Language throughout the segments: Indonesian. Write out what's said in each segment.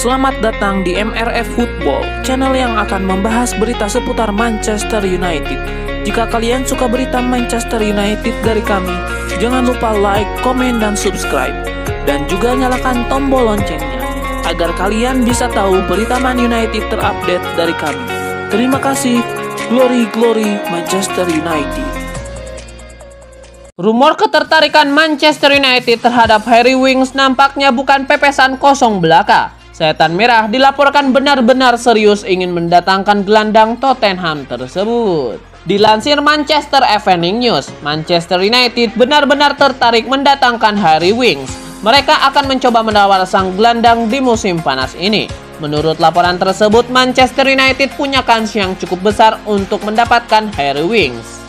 Selamat datang di MRF Football, channel yang akan membahas berita seputar Manchester United. Jika kalian suka berita Manchester United dari kami, jangan lupa like, komen, dan subscribe. Dan juga nyalakan tombol loncengnya, agar kalian bisa tahu berita Man United terupdate dari kami. Terima kasih, Glory Glory Manchester United. Rumor ketertarikan Manchester United terhadap Harry Winks nampaknya bukan pepesan kosong belaka. Setan Merah dilaporkan benar-benar serius ingin mendatangkan gelandang Tottenham tersebut. Dilansir Manchester Evening News, Manchester United benar-benar tertarik mendatangkan Harry Winks. Mereka akan mencoba menawar sang gelandang di musim panas ini. Menurut laporan tersebut, Manchester United punya kans yang cukup besar untuk mendapatkan Harry Winks.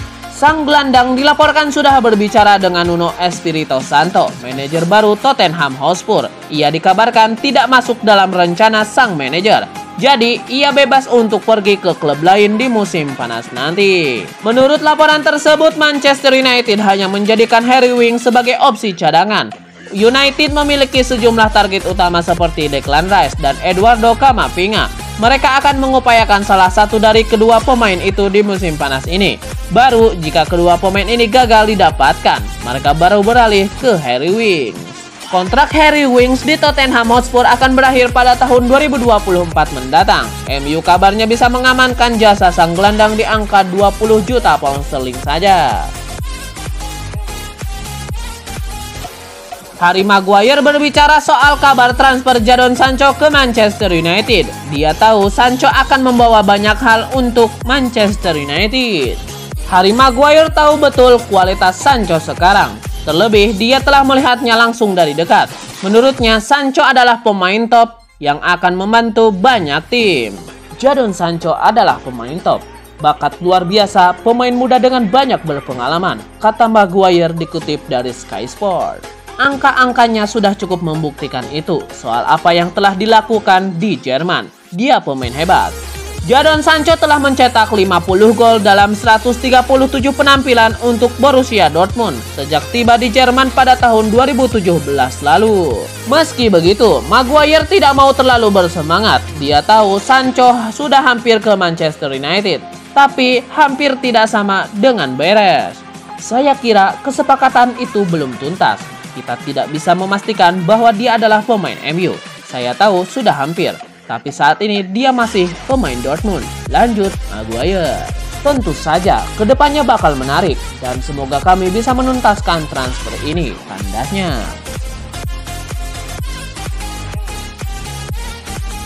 Sang gelandang dilaporkan sudah berbicara dengan Nuno Espirito Santo, manajer baru Tottenham Hotspur. Ia dikabarkan tidak masuk dalam rencana sang manajer. Jadi, ia bebas untuk pergi ke klub lain di musim panas nanti. Menurut laporan tersebut, Manchester United hanya menjadikan Harry Winks sebagai opsi cadangan. United memiliki sejumlah target utama seperti Declan Rice dan Eduardo Camavinga. Mereka akan mengupayakan salah satu dari kedua pemain itu di musim panas ini. Baru jika kedua pemain ini gagal didapatkan, mereka baru beralih ke Harry Winks. Kontrak Harry Winks di Tottenham Hotspur akan berakhir pada tahun 2024 mendatang. MU kabarnya bisa mengamankan jasa sang gelandang di angka 20 juta pound sterling saja. Harry Maguire berbicara soal kabar transfer Jadon Sancho ke Manchester United. Dia tahu Sancho akan membawa banyak hal untuk Manchester United. Harry Maguire tahu betul kualitas Sancho sekarang. Terlebih, dia telah melihatnya langsung dari dekat. Menurutnya, Sancho adalah pemain top yang akan membantu banyak tim. Jadon Sancho adalah pemain top. Bakat luar biasa, pemain muda dengan banyak berpengalaman, kata Maguire dikutip dari Sky Sport. Angka-angkanya sudah cukup membuktikan itu soal apa yang telah dilakukan di Jerman. Dia pemain hebat. Jadon Sancho telah mencetak 50 gol dalam 137 penampilan untuk Borussia Dortmund sejak tiba di Jerman pada tahun 2017 lalu. Meski begitu, Maguire tidak mau terlalu bersemangat. Dia tahu Sancho sudah hampir ke Manchester United, tapi hampir tidak sama dengan beres. Saya kira kesepakatan itu belum tuntas. Kita tidak bisa memastikan bahwa dia adalah pemain MU. Saya tahu sudah hampir, tapi saat ini dia masih pemain Dortmund. Lanjut Maguire. Tentu saja kedepannya bakal menarik dan semoga kami bisa menuntaskan transfer ini, tandasnya.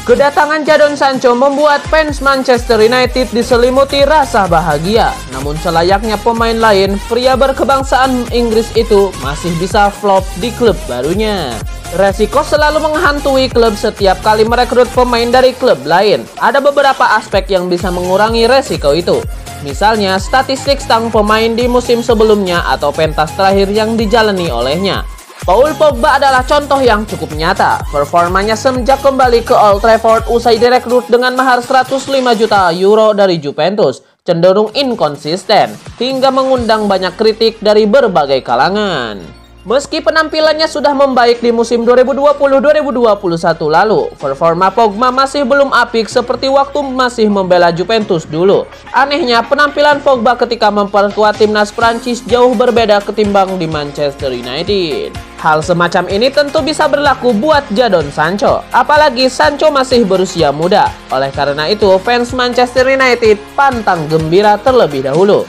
Kedatangan Jadon Sancho membuat fans Manchester United diselimuti rasa bahagia. Namun selayaknya pemain lain, pria berkebangsaan Inggris itu masih bisa flop di klub barunya. Resiko selalu menghantui klub setiap kali merekrut pemain dari klub lain. Ada beberapa aspek yang bisa mengurangi resiko itu. Misalnya statistik sang pemain di musim sebelumnya atau pentas terakhir yang dijalani olehnya. Paul Pogba adalah contoh yang cukup nyata. Performanya semenjak kembali ke Old Trafford usai direkrut dengan mahar 105 juta euro dari Juventus cenderung inkonsisten hingga mengundang banyak kritik dari berbagai kalangan. Meski penampilannya sudah membaik di musim 2020-2021 lalu, performa Pogba masih belum apik seperti waktu masih membela Juventus dulu. Anehnya, penampilan Pogba ketika memperkuat timnas Prancis jauh berbeda ketimbang di Manchester United. Hal semacam ini tentu bisa berlaku buat Jadon Sancho, apalagi Sancho masih berusia muda. Oleh karena itu, fans Manchester United pantang gembira terlebih dahulu.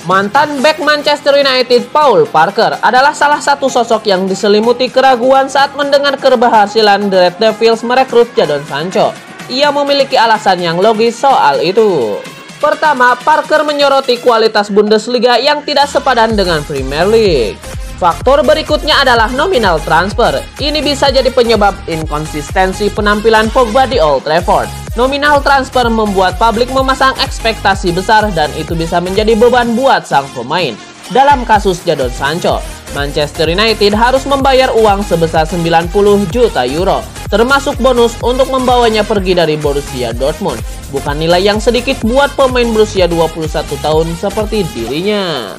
Mantan bek Manchester United Paul Parker adalah salah satu sosok yang diselimuti keraguan saat mendengar keberhasilan The Red Devils merekrut Jadon Sancho. Ia memiliki alasan yang logis soal itu. Pertama, Parker menyoroti kualitas Bundesliga yang tidak sepadan dengan Premier League. Faktor berikutnya adalah nominal transfer. Ini bisa jadi penyebab inkonsistensi penampilan Pogba di Old Trafford. Nominal transfer membuat publik memasang ekspektasi besar dan itu bisa menjadi beban buat sang pemain. Dalam kasus Jadon Sancho, Manchester United harus membayar uang sebesar 90 juta euro, termasuk bonus untuk membawanya pergi dari Borussia Dortmund. Bukan nilai yang sedikit buat pemain berusia 21 tahun seperti dirinya.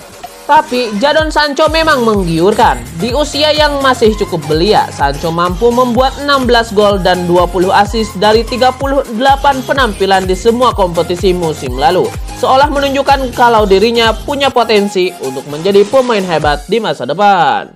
Tapi Jadon Sancho memang menggiurkan. Di usia yang masih cukup belia, Sancho mampu membuat 16 gol dan 20 assist dari 38 penampilan di semua kompetisi musim lalu. Seolah menunjukkan kalau dirinya punya potensi untuk menjadi pemain hebat di masa depan.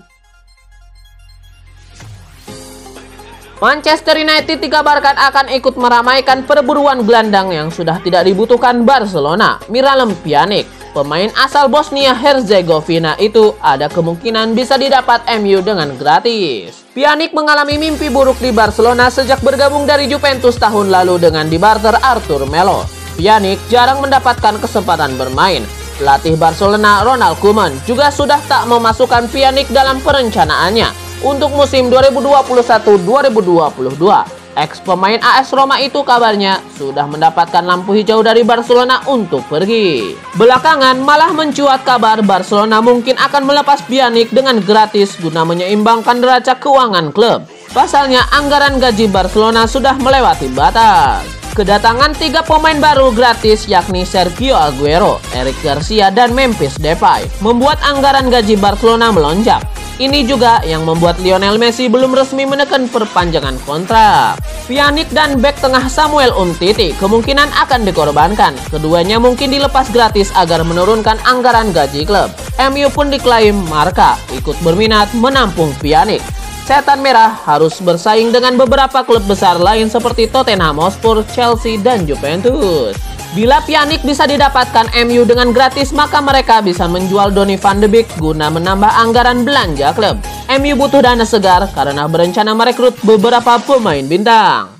Manchester United dikabarkan akan ikut meramaikan perburuan gelandang yang sudah tidak dibutuhkan Barcelona, Miralem Pjanic. Pemain asal Bosnia-Herzegovina itu ada kemungkinan bisa didapat MU dengan gratis. Pjanic mengalami mimpi buruk di Barcelona sejak bergabung dari Juventus tahun lalu dengan dibarter Arthur Melo. Pjanic jarang mendapatkan kesempatan bermain. Pelatih Barcelona Ronald Koeman juga sudah tak memasukkan Pjanic dalam perencanaannya untuk musim 2021-2022. Ex pemain AS Roma itu kabarnya sudah mendapatkan lampu hijau dari Barcelona untuk pergi. Belakangan malah mencuat kabar Barcelona mungkin akan melepas Pjanic dengan gratis guna menyeimbangkan neraca keuangan klub. Pasalnya anggaran gaji Barcelona sudah melewati batas. Kedatangan 3 pemain baru gratis yakni Sergio Aguero, Eric Garcia, dan Memphis Depay membuat anggaran gaji Barcelona melonjak. Ini juga yang membuat Lionel Messi belum resmi menekan perpanjangan kontrak. Pjanic dan bek tengah Samuel Umtiti kemungkinan akan dikorbankan. Keduanya mungkin dilepas gratis agar menurunkan anggaran gaji klub. MU pun diklaim Marca ikut berminat menampung Pjanic. Setan Merah harus bersaing dengan beberapa klub besar lain seperti Tottenham Hotspur, Chelsea, dan Juventus. Bila Pjanic bisa didapatkan MU dengan gratis, maka mereka bisa menjual Donny van de Beek guna menambah anggaran belanja klub. MU butuh dana segar karena berencana merekrut beberapa pemain bintang.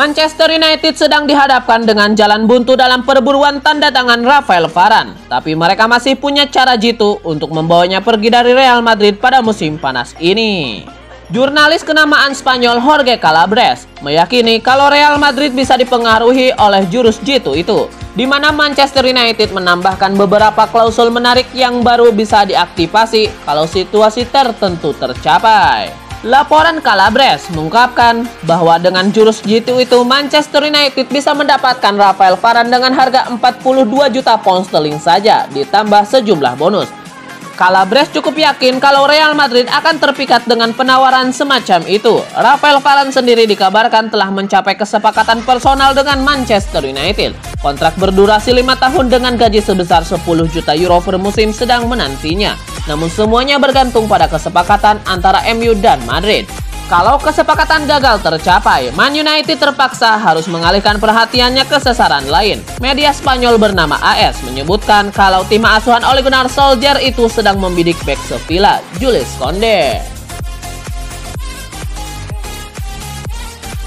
Manchester United sedang dihadapkan dengan jalan buntu dalam perburuan tanda tangan Rafael Varane. Tapi mereka masih punya cara jitu untuk membawanya pergi dari Real Madrid pada musim panas ini. Jurnalis kenamaan Spanyol Jorge Calabres meyakini kalau Real Madrid bisa dipengaruhi oleh jurus jitu itu, di mana Manchester United menambahkan beberapa klausul menarik yang baru bisa diaktifasi kalau situasi tertentu tercapai. Laporan Calabres mengungkapkan bahwa dengan jurus jitu itu Manchester United bisa mendapatkan Rafael Varane dengan harga 42 juta pound sterling saja ditambah sejumlah bonus. Calabres cukup yakin kalau Real Madrid akan terpikat dengan penawaran semacam itu. Rafael Varane sendiri dikabarkan telah mencapai kesepakatan personal dengan Manchester United. Kontrak berdurasi 5 tahun dengan gaji sebesar 10 juta euro per musim sedang menantinya. Namun semuanya bergantung pada kesepakatan antara MU dan Madrid. Kalau kesepakatan gagal tercapai, Man United terpaksa harus mengalihkan perhatiannya ke sasaran lain. Media Spanyol bernama AS menyebutkan kalau tim asuhan Ole Gunnar Solskjaer itu sedang membidik bek Sevilla, Jules Koundé.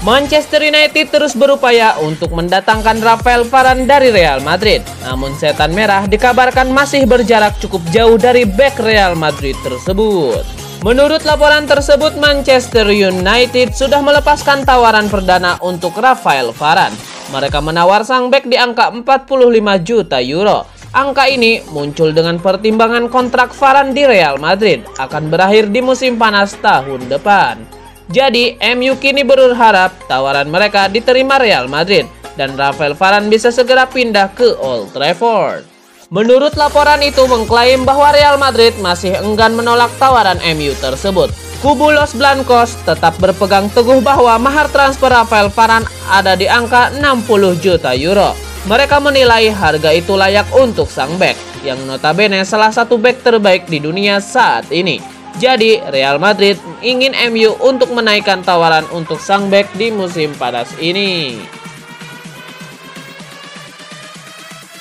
Manchester United terus berupaya untuk mendatangkan Rafael Varane dari Real Madrid. Namun Setan Merah dikabarkan masih berjarak cukup jauh dari bek Real Madrid tersebut. Menurut laporan tersebut, Manchester United sudah melepaskan tawaran perdana untuk Rafael Varane. Mereka menawar sang bek di angka 45 juta euro. Angka ini muncul dengan pertimbangan kontrak Varane di Real Madrid akan berakhir di musim panas tahun depan. Jadi, MU kini berharap tawaran mereka diterima Real Madrid dan Rafael Varane bisa segera pindah ke Old Trafford. Menurut laporan itu mengklaim bahwa Real Madrid masih enggan menolak tawaran MU tersebut. Kubu Los Blancos tetap berpegang teguh bahwa mahar transfer Rafael Varane ada di angka 60 juta euro. Mereka menilai harga itu layak untuk sang bek, yang notabene salah satu bek terbaik di dunia saat ini. Jadi Real Madrid ingin MU untuk menaikkan tawaran untuk sang bek di musim panas ini.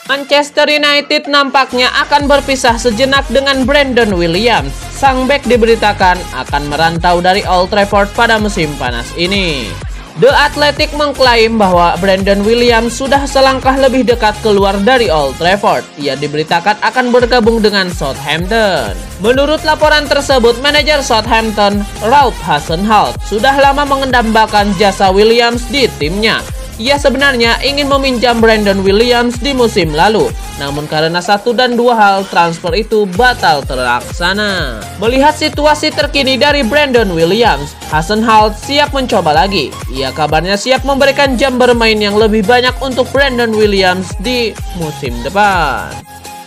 Manchester United nampaknya akan berpisah sejenak dengan Brandon Williams. Sang bek diberitakan akan merantau dari Old Trafford pada musim panas ini. The Athletic mengklaim bahwa Brandon Williams sudah selangkah lebih dekat keluar dari Old Trafford. Ia diberitakan akan bergabung dengan Southampton. Menurut laporan tersebut, manajer Southampton, Ralph Hasenhuttl, sudah lama mengendambakan jasa Williams di timnya. Ia sebenarnya ingin meminjam Brandon Williams di musim lalu, namun karena 1 dan 2 hal, transfer itu batal terlaksana. Melihat situasi terkini dari Brandon Williams, Hasenhüttl siap mencoba lagi. Ia kabarnya siap memberikan jam bermain yang lebih banyak untuk Brandon Williams di musim depan.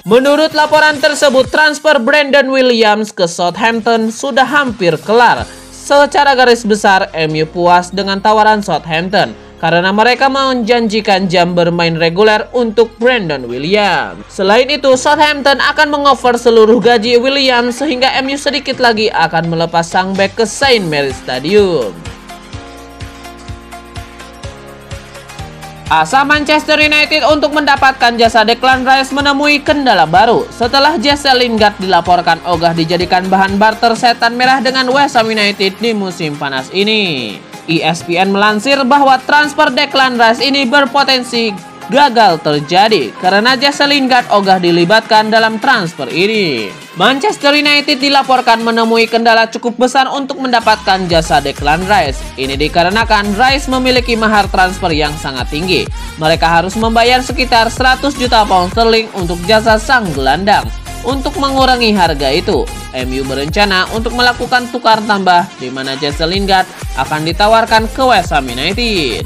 Menurut laporan tersebut, transfer Brandon Williams ke Southampton sudah hampir kelar. Secara garis besar, MU puas dengan tawaran Southampton karena mereka menjanjikan jam bermain reguler untuk Brandon Williams. Selain itu, Southampton akan mengoper seluruh gaji Williams sehingga MU sedikit lagi akan melepas sang bek ke St. Mary's Stadium. Asa Manchester United untuk mendapatkan jasa Declan Rice menemui kendala baru setelah Jesse Lingard dilaporkan ogah dijadikan bahan barter setan merah dengan West Ham United di musim panas ini. ESPN melansir bahwa transfer Declan Rice ini berpotensi gagal terjadi karena Jesse Lingard ogah dilibatkan dalam transfer ini. Manchester United dilaporkan menemui kendala cukup besar untuk mendapatkan jasa Declan Rice. Ini dikarenakan Rice memiliki mahar transfer yang sangat tinggi. Mereka harus membayar sekitar 100 juta pound sterling untuk jasa sang gelandang. Untuk mengurangi harga itu, MU berencana untuk melakukan tukar tambah di mana Jesse Lingard akan ditawarkan ke West Ham United.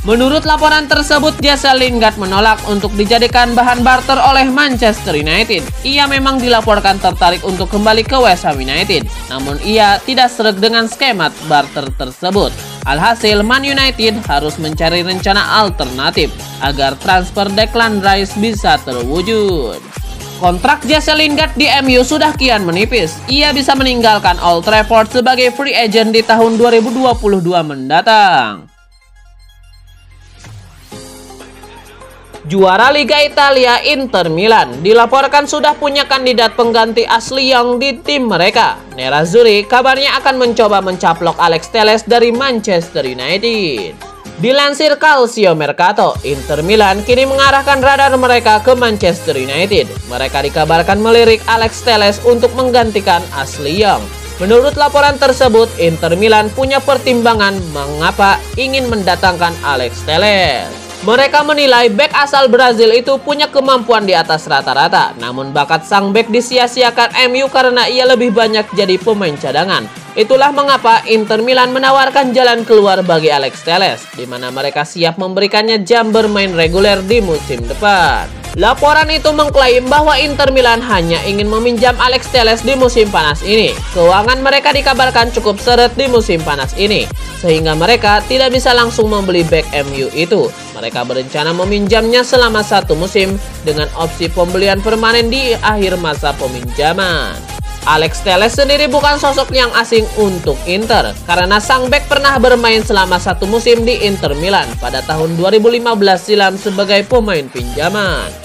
Menurut laporan tersebut, Jesse Lingard menolak untuk dijadikan bahan barter oleh Manchester United. Ia memang dilaporkan tertarik untuk kembali ke West Ham United, namun ia tidak sreg dengan skema barter tersebut. Alhasil, Man United harus mencari rencana alternatif agar transfer Declan Rice bisa terwujud. Kontrak Jesse Lingard di MU sudah kian menipis. Ia bisa meninggalkan Old Trafford sebagai free agent di tahun 2022 mendatang. Juara Liga Italia Inter Milan dilaporkan sudah punya kandidat pengganti Ashley Young di tim mereka. Nerazzurri kabarnya akan mencoba mencaplok Alex Telles dari Manchester United. Dilansir Calcio Mercato, Inter Milan kini mengarahkan radar mereka ke Manchester United. Mereka dikabarkan melirik Alex Telles untuk menggantikan Ashley Young. Menurut laporan tersebut, Inter Milan punya pertimbangan mengapa ingin mendatangkan Alex Telles. Mereka menilai bek asal Brazil itu punya kemampuan di atas rata-rata, namun bakat sang bek disia-siakan MU karena ia lebih banyak jadi pemain cadangan. Itulah mengapa Inter Milan menawarkan jalan keluar bagi Alex Telles, di mana mereka siap memberikannya jam bermain reguler di musim depan. Laporan itu mengklaim bahwa Inter Milan hanya ingin meminjam Alex Telles di musim panas ini. Keuangan mereka dikabarkan cukup seret di musim panas ini, sehingga mereka tidak bisa langsung membeli bek MU itu. Mereka berencana meminjamnya selama 1 musim dengan opsi pembelian permanen di akhir masa peminjaman. Alex Telles sendiri bukan sosok yang asing untuk Inter, karena sang bek pernah bermain selama 1 musim di Inter Milan pada tahun 2015 silam sebagai pemain pinjaman.